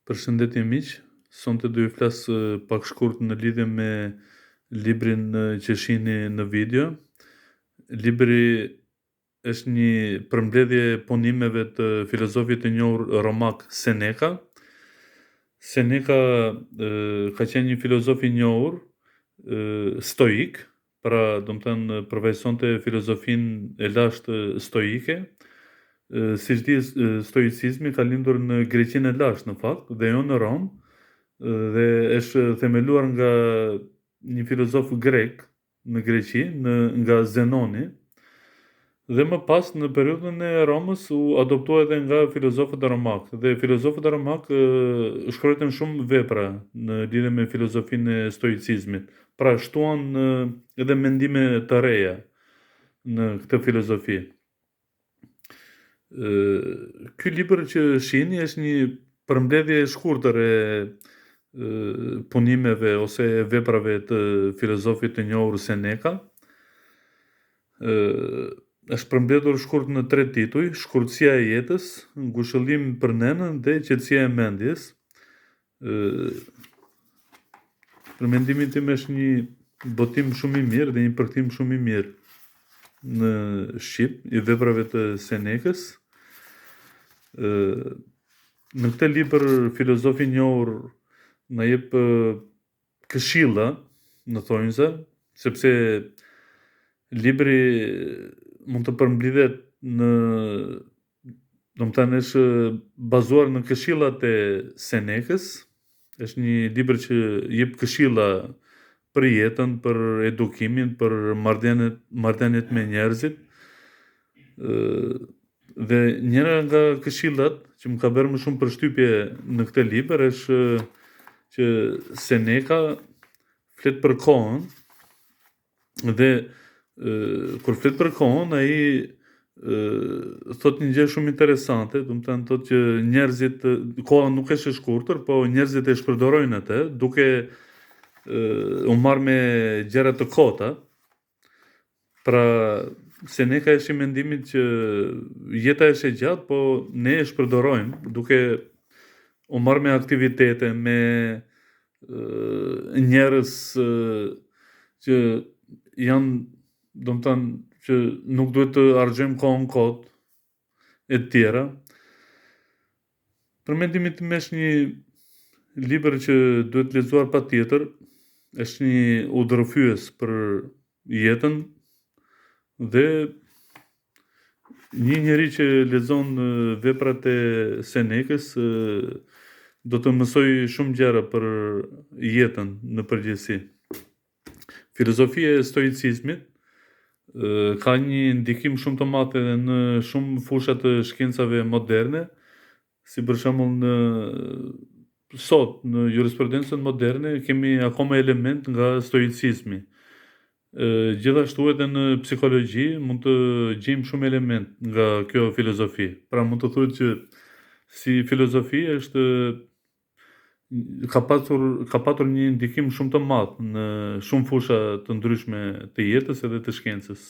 Përshëndetje miq, sonte do ju flas pak shkurt në lidhje me librin që shihni në video. Libri është një përmbledhje ponimeve të filozofit të njohur romak Seneca. Seneca ka qenë një filozof i njohur, stoik, pra do të thënë përvajsonte filozofinë e lashtë stoike. Siç di, stoicizmi ka lindur në Greqinë e lashtë në fakt, dhe jo në Rom, dhe është themeluar nga një filozof grek në Greqi, nga Zenoni, dhe më pas në periudhën e Romës u adoptua edhe nga filozofët romak, dhe filozofët romak shkruajtën shumë vepra në lidhje me filozofinë e stoicizmit. Pra shtuan edhe mendime të reja në këtë filozofi. Ky libër që shihni është një përmbledhje e shkurtër e punimeve ose veprave të filozofit të njohur Seneca. Është përmbledhur shkurt në 3 tituj: Shkurtësia e jetës, Ngushëllim për nenën dhe Qetësia e mendjes. Për mendimin tim është një botim shumë i mirë dhe një përkthim shumë i mirë në shqip i veprave të Senekës. Në këtë libër filozofi i njohur na jep këshilla në thonjza, sepse libri mund të përmblidhet domethënë është bazuar në këshillat e Senekës. Është një libër që jep këshilla për jetën, për edukimin, për marrëdhëniet me njerëzit. Dhe njëra nga këshillat që më ka bërë më shumë përshtypje në këtë libër është që Seneca flet për kohën, dhe kur flet për kohën, ai thot një gjë shumë interesante, do të thënë thotë që njerëzit, koha nuk është e shkurtër, po njerëzit e shpërdorojnë atë duke u marrë me gjëra të kota. Pra Seneca është i mendimit që jeta është e gjatë, po ne e shpërdorojmë duke u marrë me aktivitete, me njerëz që janë, domethënë që nuk duhet të argjojmë kohën kot e të tjera. Për mendimin tim është një libër që duhet lexuar patjetër. Është një udhërrëfyes për jetën, dhe një njeri që lexon veprat e Senekës do të mësoj shumë gjëra për jetën në përgjithësi. Filozofia e stoicizmit ka një ndikim shumë të madh edhe në shumë fusha të shkencave moderne, si për shembull sot në jurisprudencën moderne kemi akoma element nga stoicizmi. Gjithashtu edhe në psikologji mund të gjejmë shumë element nga kjo filozofi. Pra mund të thuhet që si filozofi ka patur një ndikim shumë të madh në shumë fusha të ndryshme të jetës edhe të shkencës.